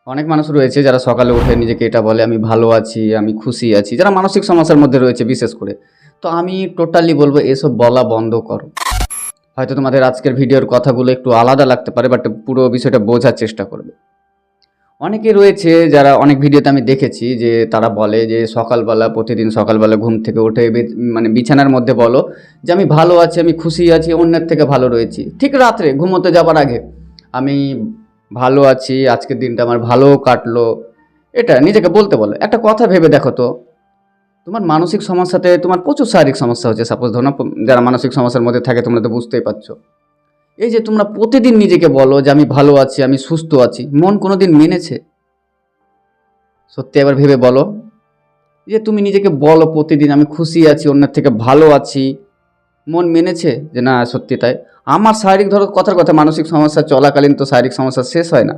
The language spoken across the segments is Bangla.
অনেক মানুষ রয়েছে যারা সকালে উঠে নিজেকে এটা বলে আমি ভালো আছি, আমি খুশি আছি, যারা মানসিক সমস্যার মধ্যে রয়েছে বিশেষ করে। তো আমি টোটালি বলবো এসব বলা বন্ধ করো। হয়তো তোমাদের আজকের ভিডিওর কথাগুলো একটু আলাদা লাগতে পারে, বাট পুরো বিষয়টা বোঝার চেষ্টা করবে। অনেকে রয়েছে যারা অনেক ভিডিওতে আমি দেখেছি যে তারা বলে যে সকালবেলা, প্রতিদিন সকালবেলা ঘুম থেকে উঠে মানে বিছানার মধ্যে বলো যে আমি ভালো আছি, আমি খুশি আছি, অন্যের থেকে ভালো রয়েছি। ঠিক রাত্রে ঘুমোতে যাবার আগে আমি ভালো আছি, আজকের দিনটা আমার ভালো কাটলো, এটা নিজেকে বলতে বলো। একটা কথা ভেবে দেখো তো, তোমার মানসিক সমস্যাতে তোমার প্রচুর শারীরিক সমস্যা হচ্ছে, সাপোজ ধরো না, যারা মানসিক সমস্যার মধ্যে থাকে তোমরা তো বুঝতেই পারছো। এই যে তোমরা প্রতিদিন নিজেকে বলো যে আমি ভালো আছি, আমি সুস্থ আছি, মন কোনোদিন মেনেছে? সত্যি একবার ভেবে বলো, যে তুমি নিজেকে বলো প্রতিদিন আমি খুশি আছি, অন্যের থেকে ভালো আছি, মন মেনেছে যে না সত্যি তাই? আমার শারীরিক, ধরো কথার কথা, মানসিক সমস্যা চলাকালীন তো শারীরিক সমস্যা শেষ হয় না।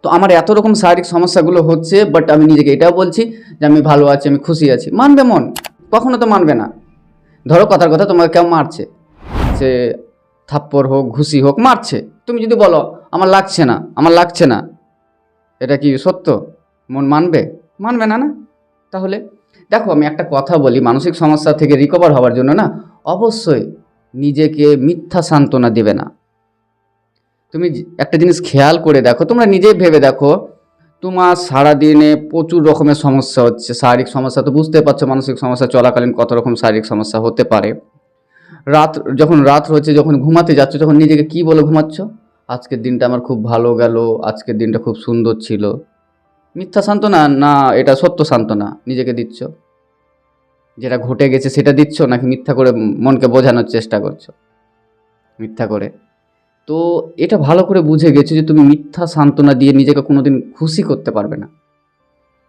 তো আমার এত রকম শারীরিক সমস্যাগুলো হচ্ছে, বাট আমি নিজেকে এটাও বলছি যে আমি ভালো আছি, আমি খুশি আছি। মানবে মন? কখনো তো মানবে না। ধরো কথার কথা, তোমাকে কেউ মারছে, সে থাপ্পড় হোক, ঘুষি হোক, মারছে, তুমি যদি বলো আমার লাগছে না, আমার লাগছে না, এটা কি সত্য? মন মানবে? মানবে না, না? তাহলে দেখো, আমি একটা কথা বলি, মানসিক সমস্যা থেকে রিকভার হওয়ার জন্য না, অবশ্যই নিজেকে মিথ্যা সান্ত্বনা দেবে না। তুমি একটা জিনিস খেয়াল করে দেখো, তোমরা নিজেই ভেবে দেখো, তোমার সারাদিনে প্রচুর রকমের সমস্যা হচ্ছে, শারীরিক সমস্যা তো বুঝতে পারছো, মানসিক সমস্যা চলাকালীন কত রকম শারীরিক সমস্যা হতে পারে। যখন রাত হচ্ছে, যখন ঘুমাতে যাচ্ছ, যখন নিজেকে কি বলে ঘুমাচ্ছ? আজকের দিনটা আমার খুব ভালো গেল, আজকের দিনটা খুব সুন্দর ছিল। মিথ্যা সান্ত্বনা না এটা সত্য সান্ত্বনা নিজেকে দিচ্ছ? যেটা ঘটে গেছে সেটা দিচ্ছ, নাকি মিথ্যা করে মনকে বোঝানোর চেষ্টা করছো? মিথ্যা করে। তো এটা ভালো করে বুঝে গেছো যে তুমি মিথ্যা সান্ত্বনা দিয়ে নিজেকে কোনোদিন খুশি করতে পারবে না।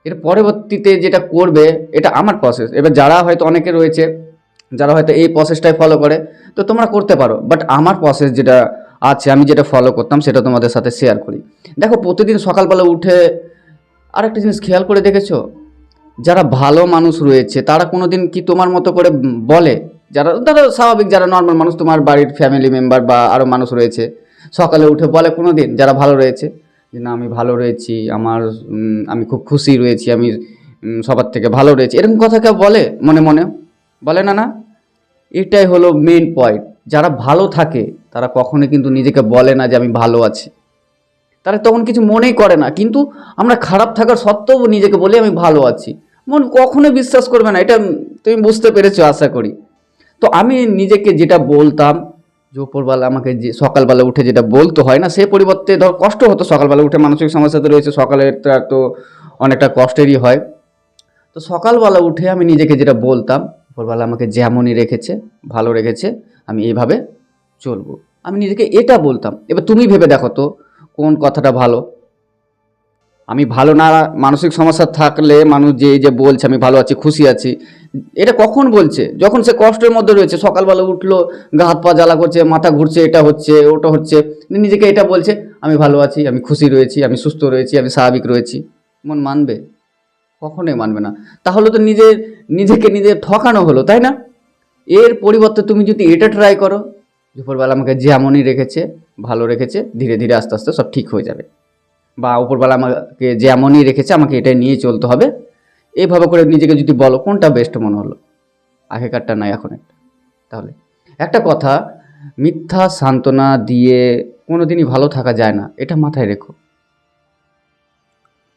এর পরবর্তীতে যেটা করবে, এটা আমার প্রসেস। এবার যারা হয়তো অনেকে রয়েছে যারা হয়তো এই প্রসেসটাই ফলো করে, তো তোমরা করতে পারো, বাট আমার প্রসেস যেটা আছে, আমি যেটা ফলো করতাম সেটা তোমাদের সাথে শেয়ার করি। দেখো, প্রতিদিন সকালবেলা উঠে আরেকটা জিনিস খেয়াল করে দেখেছো, যারা ভালো মানুষ রয়েছে তারা কোনোদিন কি তোমার মতো করে বলে? যারা ধরো স্বাভাবিক, যারা নর্মাল মানুষ, তোমার বাড়ির ফ্যামিলি মেম্বার বা আরও মানুষ রয়েছে, সকালে উঠে বলে কোনো দিন যারা ভালো রয়েছে যে না আমি ভালো রয়েছি, আমার আমি খুব খুশি রয়েছি, আমি সবার থেকে ভালো রয়েছি, এরকম কথা কেউ বলে? মনে মনে বলে না, না? এটাই হলো মেন পয়েন্ট। যারা ভালো থাকে তারা কখনোই কিন্তু নিজেকে বলে না যে আমি ভালো আছি, তারা তখন কিছু মনেই করে না। কিন্তু আমরা খারাপ থাকার সত্ত্বেও নিজেকে বলি আমি ভালো আছি, মন কখনোই বিশ্বাস করবে না। এটা তুমি বুঝতে পেরেছো আশা করি। তো আমি নিজেকে যেটা বলতাম, যে উপরবেলা আমাকে যে সকালবেলা উঠে যেটা বলতে হয় না, সে পরিবর্তে ধর কষ্ট হতো সকালবেলা উঠে, মানসিক সমস্যাতে রয়েছে, সকালেরটা তো অনেকটা কষ্টেরই হয়। তো সকালবেলা উঠে আমি নিজেকে যেটা বলতাম, উপরবেলা আমাকে যেমনই রেখেছে, ভালো রেখেছে, আমি এইভাবে চলবো, আমি নিজেকে এটা বলতাম। এবার তুমি ভেবে দেখো তো কোন কথাটা ভালো? আমি ভালো না, মানসিক সমস্যা থাকলে মানুষ যে এই যে বলছে আমি ভালো আছি, খুশি আছি, এটা কখন বলছে? যখন সে কষ্টের মধ্যে রয়েছে, সকালবেলা উঠলো, গা হাত পা জ্বালা করছে, মাথা ঘুরছে, এটা হচ্ছে ওটা হচ্ছে, নিজেকে এটা বলছে আমি ভালো আছি, আমি খুশি রয়েছি, আমি সুস্থ রয়েছি, আমি স্বাভাবিক রয়েছি। মন মানবে? কখনোই মানবে না। তাহলে তো নিজেকে নিজে ঠকানো হলো, তাই না? এর পরিবর্তে তুমি যদি এটা ট্রাই করো, উপরবেলা আমাকে যেমনই রেখেছে, ভালো রেখেছে, ধীরে ধীরে আস্তে আস্তে সব ঠিক হয়ে যাবে, বা উপরবেলা আমাকে যেমনই রেখেছে আমাকে এটাই নিয়ে চলতে হবে, এইভাবে করে নিজেকে যদি বলো, কোনটা বেস্ট মনে হলো? আগেকারটা নয়, এখন একটা। তাহলে একটা কথা, মিথ্যা সান্ত্বনা দিয়ে কোনোদিনই ভালো থাকা যায় না, এটা মাথায় রেখো।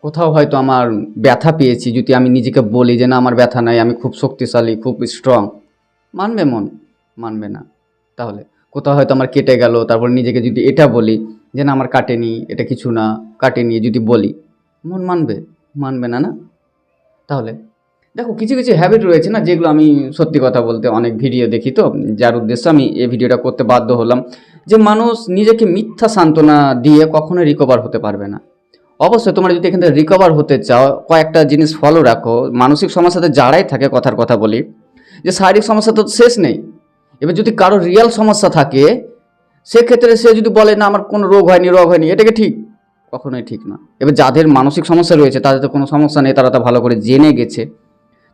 কোথাও হয়তো আমার ব্যথা পেয়েছি, যদি আমি নিজেকে বলি যে না আমার ব্যথা নাই, আমি খুব শক্তিশালী, খুব স্ট্রং, মানবে মন? মানবে না। তাহলে কোথাও হয়তো আমার কেটে গেল, তারপর নিজেকে যদি এটা বলি যে না আমার কাটেনি, এটা কিছু না, কাটেনি, যদি বলি, মন মানবে? মানবে না, না? তাহলে দেখো, কিছু কিছু হ্যাবিট রয়েছে না, যেগুলো আমি সত্যি কথা বলতে অনেক ভিডিও দেখি, তো যার উদ্দেশ্যে আমি এই ভিডিওটা করতে বাধ্য হলাম, যে মানুষ নিজেকে মিথ্যা সান্ত্বনা দিয়ে কখনোই রিকভার হতে পারবে না। অবশ্যই তোমরা যদি এখান থেকে রিকভার হতে চাও, কয়েকটা জিনিস ফলো রাখো। মানসিক সমস্যাতে যারাই থাকে, কথার কথা বলি, যে শারীরিক সমস্যা তো শেষ নেই। এবার যদি কারো রিয়াল সমস্যা থাকে, সেক্ষেত্রে সে যদি বলে না আমার কোনো রোগ হয়নি, এটাকে ঠিক? কখনোই ঠিক না। এবার যাদের মানসিক সমস্যা রয়েছে তাদের তো কোনো সমস্যা নেই, তারা তো ভালো করে জেনে গেছে,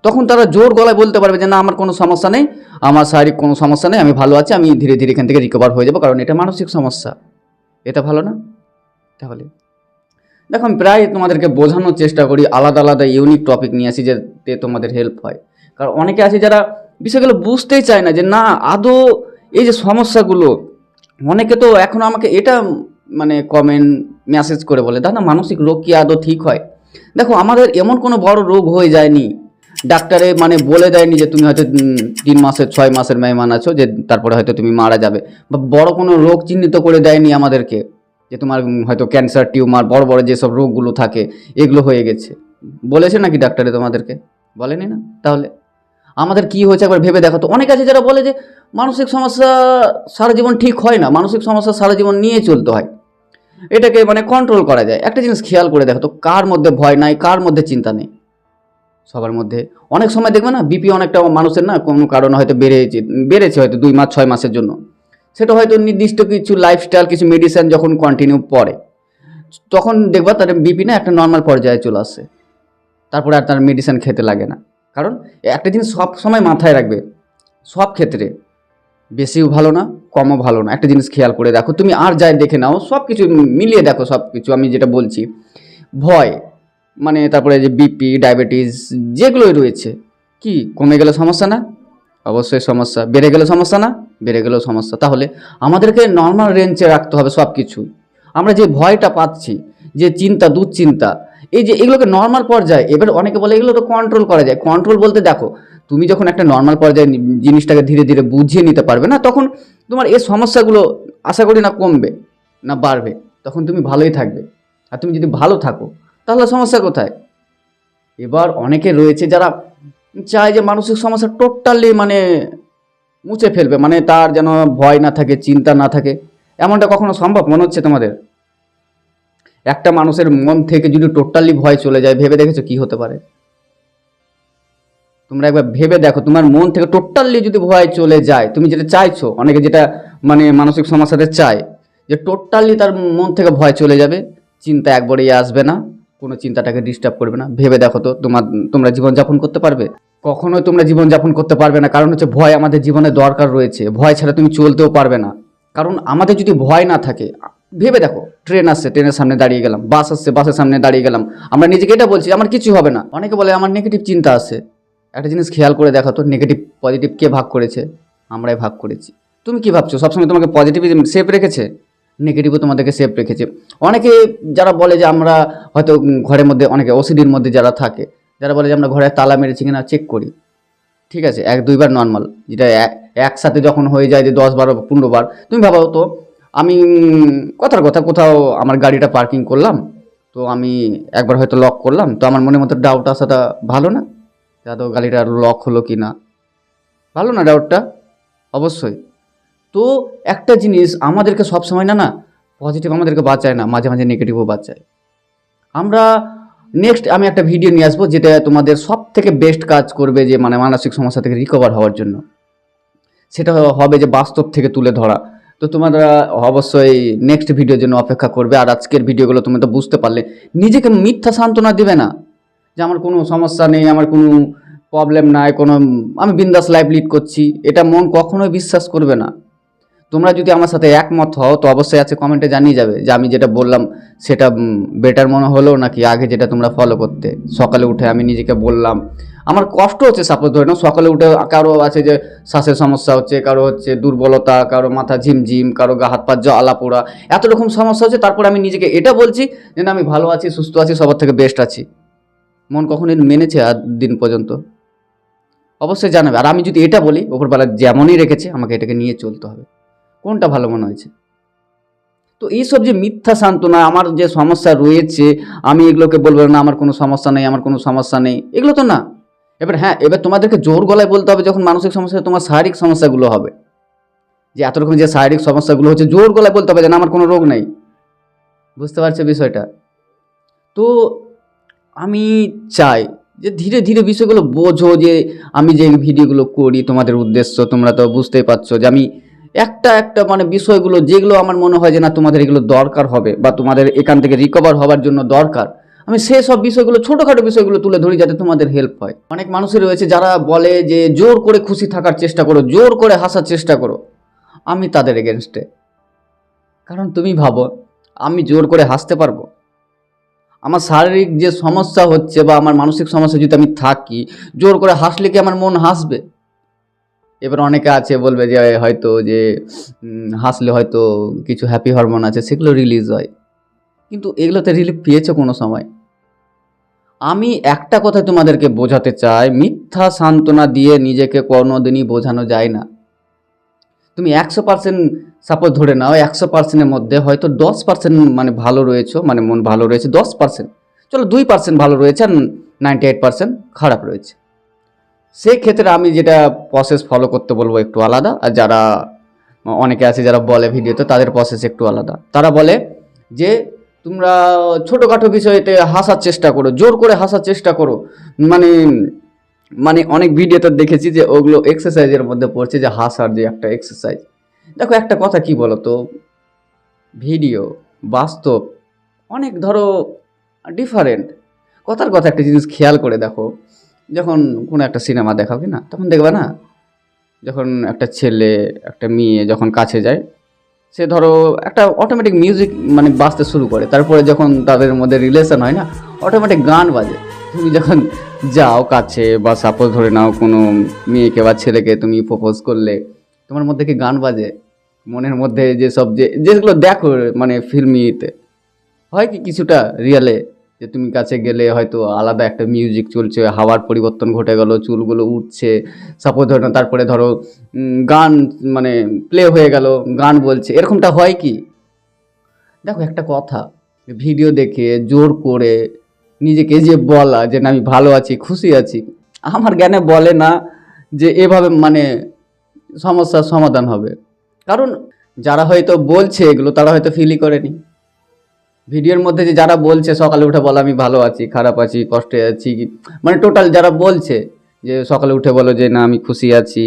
তখন তারা জোর গলায় বলতে পারবে যে না আমার কোনো সমস্যা নেই, আমার শারীরিক কোনো সমস্যা নেই, আমি ভালো আছি, আমি ধীরে ধীরে এখান থেকে রিকভার হয়ে যাবো, কারণ এটা মানসিক সমস্যা। এটা ভালো না? তাহলে দেখো আমি প্রায় তোমাদেরকে বোঝানোর চেষ্টা করি, আলাদা আলাদা ইউনিক টপিক নিয়ে আসি যাতে তোমাদের হেল্প হয়। কারণ অনেকে আছে যারা বিষয়গুলো বুঝতেই চায় না যে না আদৌ এই যে সমস্যাগুলো, অনেকে তো এখনও আমাকে এটা মানে কমেন্ট মেসেজ করে বলে দাদা মানসিক রোগ কি আদৌ ঠিক হয়। দেখো আমাদের এমন কোনো বড় রোগ হয়ে যায়নি, ডাক্তারে মানে বলে দেয়নি যে তুমি হয়তো 3 মাসের 6 মাসের মেহমান আছো, যে তারপরে হয়তো তুমি মারা যাবে, বা বড় কোনো রোগ চিহ্নিত করে দেয়নি আমাদেরকে যে তোমার হয়তো ক্যান্সার, টিউমার, বড় বড় যেসব রোগগুলো থাকে এগুলো হয়ে গেছে। বলেছে নাকি ডাক্তারে তোমাদেরকে? বলেনি না। তাহলে আমাদের কি হয়েছে একবার ভেবে দেখো তো। অনেক আছে যারা বলে যে মানসিক সমস্যা সারা জীবন ঠিক হয় না, মানসিক সমস্যা সারা জীবন নিয়ে চলতে হয়, এটাকে মানে কন্ট্রোল করা যায়। একটা জিনিস খেয়াল করে দেখো তো, কার মধ্যে ভয় নাই, কার মধ্যে চিন্তা নেই? সবার মধ্যে। অনেক সময় দেখবে না বিপি অনেকটা মানুষের না কোনো কারণে হয়তো বেড়েছে হয়তো 2 মাস 6 মাসের জন্য, সেটা হয়তো নির্দিষ্ট কিছু লাইফস্টাইল, কিছু মেডিসিন যখন কন্টিনিউ পড়ে, তখন দেখবা তার বিপি না একটা নর্মাল পর্যায়ে চলে আসে, তারপরে আর তার মেডিসিন খেতে লাগে না। কারণ একটা জিনিস সব সময় মাথায় রাখবে, সব ক্ষেত্রে বেশিও ভালো না, কমও ভালো না। একটা জিনিস খেয়াল করে দেখো তুমি, আর যাই দেখে নাও, সব কিছু মিলিয়ে দেখো, সব কিছু আমি যেটা বলছি, ভয় মানে তারপরে যে বিপি, ডায়াবেটিস যেগুলোই রয়েছে, কি কমে গেলে সমস্যা না? অবশ্যই সমস্যা। বেড়ে গেলে সমস্যা না? বেড়ে গেলেও সমস্যা। তাহলে আমাদেরকে নর্মাল রেঞ্জে রাখতে হবে সব কিছুই। আমরা যে ভয়টা পাচ্ছি, যে চিন্তা, দুশ্চিন্তা, এই যে এগুলোকে নর্মাল পর্যায়ে, এবার অনেকে বলে এগুলো তো কন্ট্রোল করা যায়। কন্ট্রোল বলতে দেখো, তুমি যখন একটা নর্মাল পর্যায়ে জিনিসটাকে ধীরে ধীরে বুঝিয়ে নিতে পারবে না, তখন তোমার এই সমস্যাগুলো আশা করি না কমবে না বাড়বে, তখন তুমি ভালোই থাকবে। আর তুমি যদি ভালো থাকো তাহলে সমস্যা কোথায়? এবার অনেকে রয়েছে যারা চায় যে মানসিক সমস্যা টোটালি মানে মুছে ফেলবে, মানে তার যেন ভয় না থাকে, চিন্তা না থাকে। এমনটা কখনো সম্ভব মনে হচ্ছে তোমাদের? একটা মানুষের মন থেকে যদি টোটালি ভয় চলে যায়, ভেবে দেখেছো কি হতে পারে? তোমরা একবার ভেবে দেখো, তোমার মন থেকে টোটালি যদি ভয় চলে যায়, তুমি যেটা চাইছো, অনেকে যেটা মানে মানসিক সমস্যাতে চায় যে টোটালি তার মন থেকে ভয় চলে যাবে, চিন্তা একবারেই আসবে না, কোনো চিন্তাটাকে ডিস্টার্ব করবে না। ভেবে দেখো তো তোমরা জীবনযাপন করতে পারবে? কখনোই তোমরা জীবনযাপন করতে পারবে না। কারণ হচ্ছে ভয় আমাদের জীবনে দরকার রয়েছে, ভয় ছাড়া তুমি চলতেও পারবে না। কারণ আমাদের যদি ভয় না থাকে, ভেবে দেখো, ট্রেন আসছে, ট্রেনের সামনে দাঁড়িয়ে গেলাম, বাস আসছে, বাসের সামনে দাঁড়িয়ে গেলাম, আমরা নিজেকে এটা বলছি আমার কিছু হবে না। অনেকে বলে আমার নেগেটিভ চিন্তা আছে। একটা জিনিস খেয়াল করে দেখো তো, নেগেটিভ পজিটিভ কে ভাগ করেছে? আমরাই ভাগ করেছি। তুমি কি ভাবছো সবসময় তোমাকে পজিটিভিজম সেফ রেখেছে? নেগেটিভও তোমাদেরকে সেফ রেখেছে। অনেকে যারা বলে যে আমরা হয়তো ঘরের মধ্যে, অনেকে ওসিডির মধ্যে যারা থাকে, যারা বলে যে আমরা ঘরে তালা মেরেছি কিনা চেক করি, ঠিক আছে, 1-2 বার নর্মাল, যেটা একসাথে যখন হয়ে যায় যে 10-12 15 বার, তুমি ভাবো তো, আমি কথার কথা কোথাও আমার গাড়িটা পার্কিং করলাম, তো আমি একবার হয়তো লক করলাম, তো আমার মনের মধ্যে ডাউট আসাটা ভালো না? তো গাড়িটা লক হলো কি না, ভালো না ডাউটটা? অবশ্যই। তো একটা জিনিস আমাদেরকে সবসময় না না পজিটিভ আমাদেরকে বাঁচায় না, মাঝে মাঝে নেগেটিভও বাঁচায়। আমরা নেক্সট আমি একটা ভিডিও নিয়ে আসবো যেটা তোমাদের সব থেকে বেস্ট কাজ করবে, যে মানে মানসিক সমস্যা থেকে রিকভার হওয়ার জন্য। সেটা হবে যে বাস্তব থেকে তুলে ধরা। তো তোমরা অবশ্যই নেক্সট ভিডিওর জন্য অপেক্ষা করবে। আর আজকের ভিডিওগুলো তুমি তো বুঝতে পারলে, নিজেকে মিথ্যা সান্ত্বনা দিবে না যে আমার কোনো সমস্যা নেই, আমার কোনো প্রবলেম নাই, কোনো আমি বিন্দাস লাইফ লিড করছি, এটা মন কখনোই বিশ্বাস করবে না। তোমরা যদি আমার সাথে একমত হও তো অবশ্যই আছে কমেন্টে জানিয়ে যাবে যে আমি যেটা বললাম সেটা বেটার মনে হলো নাকি আগে যেটা তোমরা ফলো করতে। সকালে উঠে আমি নিজেকে বললাম, আমার কষ্ট হচ্ছে, সাপোজ ধরে নাও সকালে উঠে কারো আছে যে শ্বাসের সমস্যা হচ্ছে, কারো হচ্ছে দুর্বলতা, কারো মাথা ঝিমঝিম, কারো গা হাত পা জ্বালা পোড়া, এত রকম সমস্যা হচ্ছে, তারপর আমি নিজেকে এটা বলছি যে না আমি ভালো আছি, সুস্থ আছি, সবার থেকে বেস্ট আছি। মন কখনোই মেনেছে আজ দিন পর্যন্ত? অবশ্যই জানাবে। আর আমি যদি এটা বলি, ওপরবেলা যেমনই রেখেছে আমাকে এটাকে নিয়ে চলতে হবে। কোনটা ভালো মনে হয়েছে? তো এইসব যে মিথ্যা সান্ত্বনা, আমার যে সমস্যা রয়েছে আমি এগুলোকে বলবো না আমার কোনো সমস্যা নেই, আমার কোনো সমস্যা নেই, এগুলো তো না। এবার হ্যাঁ, এবার তোমাদেরকে জোর গলায় বলতে হবে যখন মানসিক সমস্যা, তোমার শারীরিক সমস্যাগুলো হবে, যে এত রকম যে শারীরিক সমস্যাগুলো হচ্ছে, জোর গলায় বলতে হবে যে না আমার কোনো রোগ নেই। বুঝতে পারছো বিষয়টা? তো আমি চাই যে ধীরে ধীরে বিষয়গুলো বোঝো, যে আমি যে ভিডিওগুলো করি তোমাদের উদ্দেশ্য, তোমরা তো বুঝতেই পারছো যে আমি একটা একটা মানে বিষয়গুলো যেগুলো আমার মনে হয় যে না তোমাদের এগুলো দরকার হবে বা তোমাদের এখান থেকে রিকভার হওয়ার জন্য দরকার, আমি সেই সব বিষয়গুলো, ছোটোখাটো বিষয়গুলো তুলে ধরি যাতে তোমাদের হেল্প হয়। অনেক মানুষই রয়েছে যারা বলে যে জোর করে খুশি থাকার চেষ্টা করো, জোর করে হাসার চেষ্টা করো। আমি তাদের এগেনস্টে। কারণ তুমি ভাবো আমি জোর করে হাসতে পারবো? আমার শারীরিক যে সমস্যা হচ্ছে বা আমার মানসিক সমস্যা যদি আমি থাকি, জোর করে হাসলে কি আমার মন হাসবে? এবার অনেকে আছে বলবে যে হয়তো যে হাসলে হয়তো কিছু হ্যাপি হরমোন আছে সেগুলো রিলিজ হয়, কিন্তু এগুলোতে রিলিফ পেয়েছো কোনো সময়? আমি একটা কথা তোমাদেরকে বোঝাতে চাই, মিথ্যা সান্ত্বনা দিয়ে নিজেকে কোনোদিনই বোঝানো যায় না। তুমি 100% সাপোজ ধরে নাও, 100%-এর মধ্যে হয়তো 10% মানে ভালো রয়েছো, মানে মন ভালো রয়েছে 10%, চলো 2% ভালো রয়েছে আর 98% খারাপ রয়েছে। সেক্ষেত্রে আমি যেটা প্রসেস ফলো করতে বলবো একটু আলাদা, আর যারা অনেকে আছে যারা বলে ভিডিওতে তাদের প্রসেস একটু আলাদা। তারা বলে যে তোমরা ছোটোখাটো বিষয়তে হাসার চেষ্টা করো, জোর করে হাসার চেষ্টা করো, মানে মানে অনেক ভিডিওতে দেখেছি যে ওগুলো এক্সারসাইজের মধ্যে পড়ছে, যে হাসার যে একটা এক্সারসাইজ। দেখো একটা কথা কি বলো তো, ভিডিও বাস্তব অনেক ধরো ডিফারেন্ট। কথার কথা একটা জিনিস খেয়াল করে দেখো, যখন কোনো একটা সিনেমা দেখাও কি না, তখন দেখবে না, যখন একটা ছেলে একটা মেয়ে যখন কাছে যায়, সে ধরো একটা অটোমেটিক মিউজিক মানে বাজতে শুরু করে, তারপরে যখন তাদের মধ্যে রিলেশন হয় না, অটোমেটিক গান বাজে। তুমি যখন যাও কাছে বা সাপোজ ধরে নাও কোনো মেয়েকে বা ছেলেকে তুমি প্রপোজ করলে, তোমার মধ্যে কি গান বাজে? মনের মধ্যে যেসব যেগুলো দেখো মানে ফিল্মিতে হয় কি কিছুটা রিয়েলে, যে তুমি কাছে গেলে হয়তো আলাদা একটা মিউজিক চলছে, হাওয়ার পরিবর্তন ঘটে গেল, চুলগুলো উঠছে, সাপোজ ধরো না, তারপরে ধরো গান মানে প্লে হয়ে গেল, গান বলছে, এরকমটা হয় কি? দেখো একটা কথা, ভিডিও দেখে জোর করে নিজেকে যে বলা যে না আমি ভালো আছি খুশি আছি, আমার জ্ঞানে বলে না যে এভাবে মানে সমস্যার সমাধান হবে। কারণ যারা হয়তো বলছে এগুলো তারা হয়তো ফিলই করেনি। ভিডিওর মধ্যে যে যারা বলছে সকালে উঠে বলো আমি ভালো আছি, খারাপ আছি, কষ্টে আছি, মানে টোটাল যারা বলছে যে সকালে উঠে বলো যে না আমি খুশি আছি,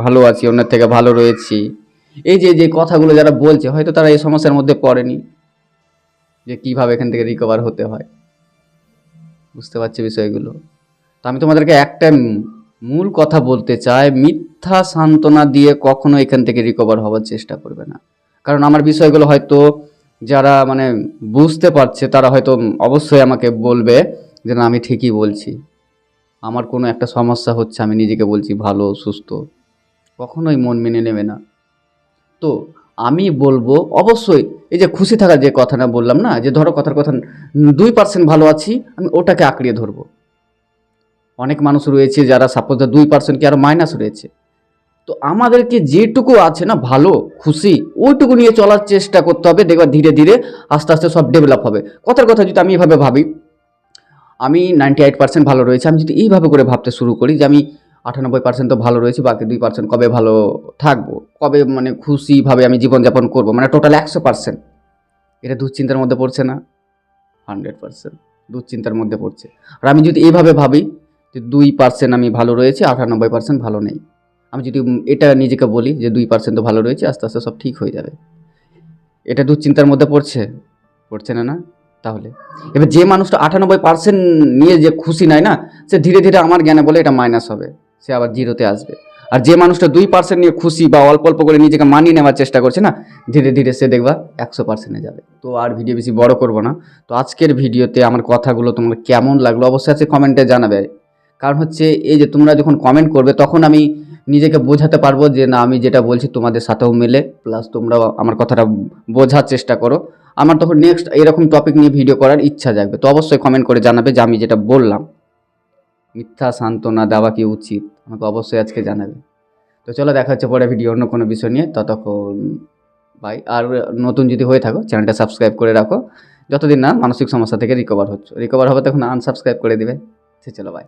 ভালো আছি, অন্যের থেকে ভালো রয়েছি, এই যে যে কথাগুলো যারা বলছে হয়তো তারা এই সমস্যার মধ্যে পড়েনি, যে কিভাবে এখান থেকে রিকভার হতে হয়। বুঝতে পারছি বিষয়গুলো। তো আমি তোমাদেরকে একটা মূল কথা বলতে চাই, মিথ্যা সান্ত্বনা দিয়ে কখনো এখান থেকে রিকভার হওয়ার চেষ্টা করবে না। কারণ আমার বিষয়গুলো হয়তো যারা মানে বুঝতে পারছে তারা হয়তো অবশ্যই আমাকে বলবে যে না আমি ঠিকই বলছি, আমার কোনো একটা সমস্যা হচ্ছে, আমি নিজেকে বলছি ভালো সুস্থ, কখনোই মন মেনে নেবে না। তো আমি বলবো অবশ্যই এই যে খুশি থাকার যে কথাটা বললাম না, যে ধরো কথার কথা 2% ভালো আছি, আমি ওটাকে আঁকড়িয়ে ধরবো। অনেক মানুষ রয়েছে যারা সাপোজ 2% কি আরও মাইনাস রয়েছে, তো আমাদেরকে যেটুকু আছে না ভালো খুশি, ওইটুকু নিয়ে চলার চেষ্টা করতে হবে, দেখবা ধীরে ধীরে আস্তে আস্তে সব ডেভেলপ হবে। কথার কথা যদি আমি এভাবে ভাবি, আমি 98% ভালো রয়েছে, আমি যদি এইভাবে করে ভাবতে শুরু করি যে আমি 98% তো ভালো রয়েছে, বাকি 2% কবে ভালো থাকবো, কবে মানে খুশিভাবে আমি জীবনযাপন করবো, মানে টোটাল 100%, এটা দুশ্চিন্তার মধ্যে পড়ছে না? 100% দুশ্চিন্তার মধ্যে পড়ছে। আর আমি যদি এইভাবে ভাবি যে 2% আমি ভালো রয়েছে, 98% ভালো নেই, আমি যদি এটা নিজেকে বলি যে 2% তো ভালো রয়েছে, আস্তে আস্তে সব ঠিক হয়ে যাবে, এটা দুশ্চিন্তার মধ্যে পড়ছে? পড়ছে না, না? তাহলে এবার যে মানুষটা 98% নিয়ে যে খুশি নাই না, সে ধীরে ধীরে আমার জ্ঞানে বলে এটা মাইনাস হবে, সে আবার জিরোতে আসবে। আর যে মানুষটা 2% নিয়ে খুশি বা অল্প অল্প করে নিজেকে মানিয়ে নেওয়ার চেষ্টা করছে না, ধীরে ধীরে সে দেখবা 100%-এ যাবে। তো আর ভিডিও বেশি বড় করব না। তো আজকের ভিডিওতে আমার কথাগুলো তোমার কেমন লাগলো অবশ্যই আছে কমেন্টে জানাবে। কারণ হচ্ছে এই যে তোমরা যখন কমেন্ট করবে তখন আমি নিজেকে বোঝাতে পারবো যে না আমি যেটা বলছি তোমাদের সাথেও মেলে, প্লাস তোমরাও আমার কথাটা বোঝার চেষ্টা করো। আমার তখন নেক্সট এরকম টপিক নিয়ে ভিডিও করার ইচ্ছা জাগবে। তো অবশ্যই কমেন্ট করে জানাবে যে আমি যেটা বললাম মিথ্যা সান্ত্বনা দেওয়া কি উচিত, আমাকে অবশ্যই আজকে জানাবে। তো চলো দেখা হচ্ছে পরে ভিডিও অন্য কোনো বিষয় নিয়ে, ততক্ষণ বাই। আর নতুন যদি হয়ে থাকো চ্যানেলটা সাবস্ক্রাইব করে রাখো, যতদিন না মানসিক সমস্যা থেকে রিকভার হবে তখন আনসাবস্ক্রাইব করে দিবে। চলো বাই।